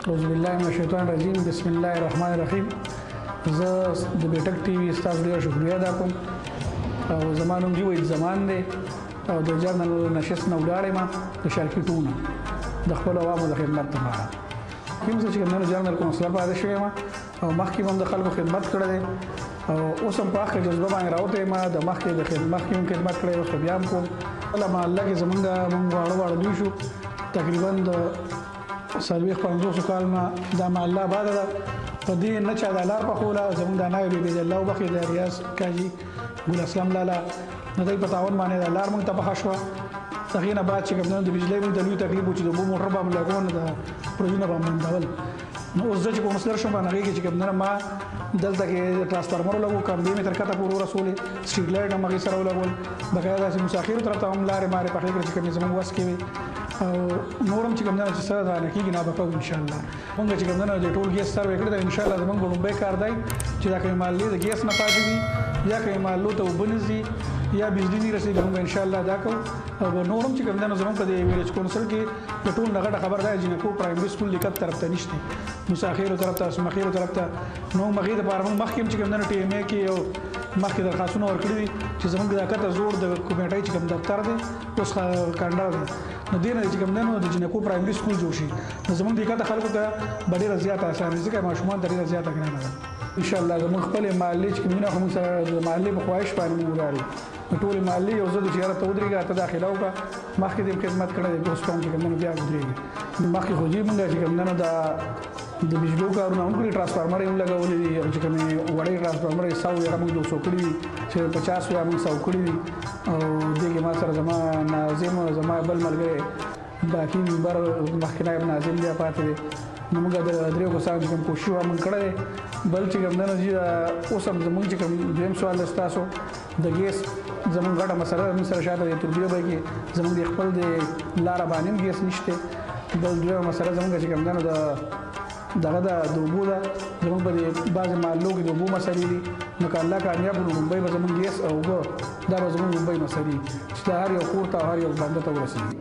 اعوذ بالله من الشیطان الرجیم بسم الله الرحمن الرحیم. زه د بیټک ټي وي ستاسو ډېر شکریه ادا کوم او زما نوم جیوید زمان دی او د جرنل نشست نه ولاړ یم د شرقي ټونه د خپلو عوامو د خدمت لپاره. کوم څه چې کوم جرنل کونسلر پاتې شوی یم او مخکې هم د خلکو خدمت کړی دی او اوس هم په هغه جذبه باندې راوتی یم. د مخکې د مخکې هم خدمت کړی اوس بیا هم کوم. کله محله کې زمونږ واړه لوی شو تقریبا د 50 کال نه دا محله آباده ده. په دې نه چا د لار پخوله زمونږ د نایب عبید الله وبخښي د ریاض کاجي ګل اسلام لالا د دوی په تعاون باندې د لار موږ ته پخه شوه. هغې نه بعد چې کوم د بجلۍ موږ د لوی تکلیف و چې د اوبو موټر به م لګول د پروژونه به م بندول. نو اوس زه چې کونسلر شوم په هغې کې چې کوم ما دلته کې ټرانسفارمر ولګو کمبې مې تر کته پورې ورسولې سټریټ لایټ هم هغې سره ولګول بقایا داسې مساخرو طرف ته هم لارې مارې پخې کړې چې کومې زموږ وس کې وي او نور هم چې کوم چې سره رانه کېږي نه به کوو انشاءالله. مونږ چې کوم د ټول ګیس سروې کړی دی انشاءالله زموږ به لومبی کار دی چې دا کومې محلې د ګیس نه پاتې دي یا کومې محلو ته اوبه نه ځي یا بجلي نه رسېږي مونږ انشاءالله دا کوو. او نور هم چې کوم زموږ په دې ویلیج کونسل کې د ټول نه غټه خبر دی جنکو پرایمري سکول لیکت طرف ته نشته مساخرو طرف ته اسمخیرو طرف ته نو مغې دپاره موږ مخکې هم چې کوم ټي ام اے کې یو مخکې درخواستونه ورکړي دي چې زموږ د کته زوړ د کمیټۍ چې کوم دفتر دی اوس کانډر دی نو دې نه چې کوم دی نو د جنکو پرایمري سکول جوړ شي نو زموږ د کته خلکو ته به ډېره زیاته اسانه ځکه ماشومان ته ډېره زیاته ګرانه ده. انشاءالله زموږ خپلې محلې چې کوم نه خو موږ سره د محلې په خواهش باندې موږ ولاړ ټولې محلې یو ځل چې یاره ته ودرېږه ته داخله وکړه مخکې دې خدمت کړی دی اوس کوم چې کوم بیا ودرېږي مخکې خو جې موږ چې کوم د بجلو کارونه هم کړي ټرانسفارمر یې هم لګولي دي چې کومې وړې ټرانسفارمر یې 100 یا موږ 200 کړي دي چې 50 یا موږ 100 کړي دي او دې کې ما سره زما ناظم او زما بل ملګری باقي ممبر مخکې نایب ناظم بیا پاتې دی نو موږ د درېو کسانو چې کوم کوشش موږ کړی دی. بل چې کوم دی اوس هم زموږ چې کوم دویم سوال دی ستاسو د ګیس زموږ غټه مسله موږ سره شاته د تربیه به کې زموږ د خپل د لاره باندې هم ګیس نشته. بل دویمه مسله زموږ چې کوم دی نو دغه د اوبو ده زموږ په بعضې محلو کې د اوبو مسلې دي نو که الله کامیاب کړو لومبی به زموږ ګیس او اوبه دا به زموږ لومبی مسلې چې دا هر یو کور ته او هر یو بنده ته ورسېږي.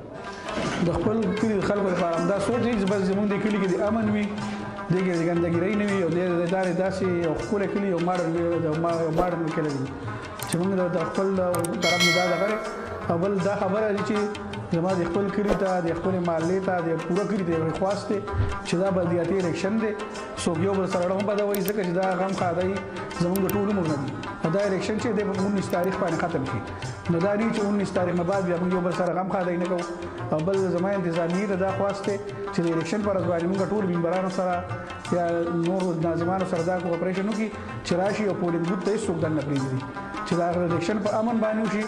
د خپل کلي د خلکو لپاره همدا سوچ دی چې بس زموږ د کلي کې د امن وي دې کې د ګندګیرۍ نه وي او داسې یو ښکلی کلي یو ماډرن کلی دی چې موږ د خپل طرف نه دا دغه او بل دا خبره ده چې زما د خپل کلي ته د خپل محلې ته د پوره کلي ته یو خواست دی چې دا بلدیاتي الیکشن دی څوک یو بل سره هم بدوي ځکه چې دا غم خادی زموږ د ټول عمر نه دی دا الیکشن چې د 19 تاریخ باندې ختم شي نو دا نه چې 19 تاریخ نه بعد بیا موږ یو بل سره غم خادی نه کوو. او بل زما انتظامیه ته دا خواست دی چې د الیکشن پر ورځ باندې موږ ټول ممبرانو سره یا نور ناظمانو سره دا کوپریشن وکړي چې راشي او پولینګ بوت ته هېڅوک دننه پرېږدي چې دا الیکشن په امن باندې وشي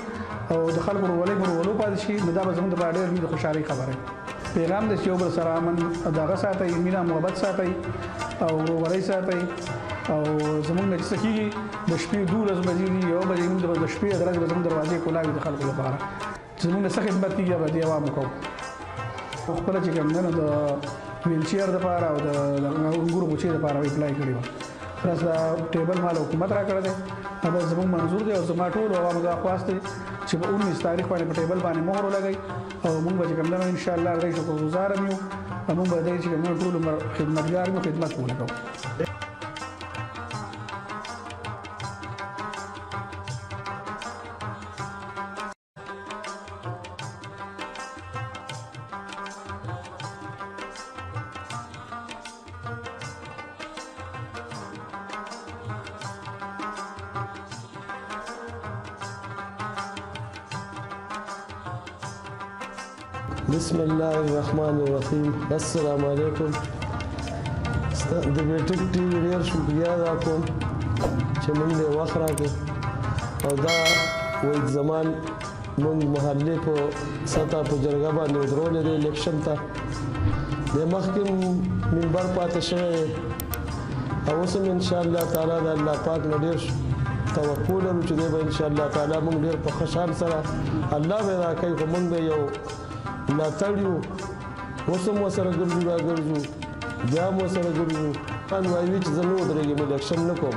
او د خلکو ورولو پاتې شي نو دا به زموږ دپاره ډېر لوی د خوشحالۍ خبره پیغام دی چې یو بل سره امن دغه ساتئ مینه محبت ساتئ او ورورۍ ساتئ او زموږ نه چې څه کېږي د شپې 12 بجې دي 1 بجې موږ د شپې درځ به زموږ دروازې کولاوي د خلکو لپاره چې زموږ نه څه خدمت کېږي به دې عوامو کوو. خپله چې کوم دی نو د ویلچیر دپاره او د انګورو بوچې دپاره اپلای کړې وه پلس دا ټیبل مال حکومت را کړی دی دا زموږ منظور دی او زما ټول عوامو دا خواست دی چې په 19 تاریخ باندې په ټیبل باندې مهر ولګئ او موږ به چې کوم دی انشاءالله د شکرګزار هم یو او موږ به د چې کوم ټول عمر خدمتګار یو خدمت ولګو. بسم الله الرحمن الرحیم. السلام علیکم. د بیټک ټي وي ډېر شکریه ادا کوم چې موږ له وخت راکړو او دا وید زمان موږ محلې په سطح په جرګه باندې ودرولې دی الیکشن ته د مخکې منبر پاتې شوی او اوس هم انشاءالله تعالی د الله پاک نه ډېر توقع لرو چې دی به انشاءالله تعالی موږ ډېر په ښه شان سره الله به راکوي خو موږ به یو ملاتړ یو اوس هم ورسره ګرځو راګرځو بیا هم ورسره ګرځو وایي چې زه نه ودرېږم الیکشن نه کوم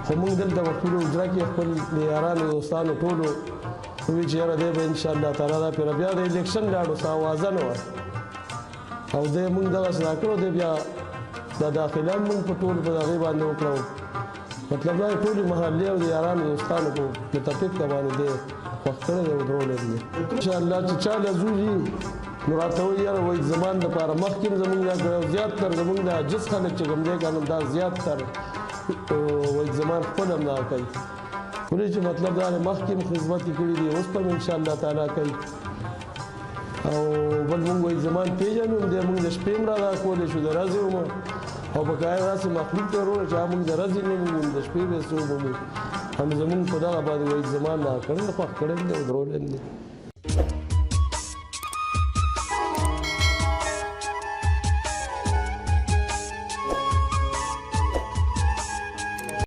خو موږ دلته په خپلو اجرا کې خپل یارانو دوستانو ټولو وایي چې یاره دی به انشاءالله تعالی دا پرې بیا د الیکشن لاړو څه اوازه نه وه او دی موږ دغسې راکړو دی بیا دا داخله هم موږ په ټول په هغې باندې وکړو مطلب دا ټولې محلې او د یارانو دوستانو په متفق باندې دی خوښ کړی دی او درولی دی انشاءالله چې چا له زوځي نو راته وایي یاره وایي زمان دپاره مخکې هم زموږ دا کړی او زیات تر زموږ دا عاجز خلک چې کوم دی که نه دا زیات تر وایي زمان خپل هم دغه کوي ولې چې مطلب دا دی مخکې هم خدمت یې کړي دي اوس به هم انشاءالله تعالی کوي او بل مونږ وایي زمان پېژنو دی مونږ د شپې هم را دا کولی شو د ورځې هم او په کایا داسې مخلوق ته وروړه چې مونږ د ورځې نه مومو د شپې به څه ومومو هم زمونږ په دغه باندې وایي زمان دا کړی خوښ کړی دی او درولی دی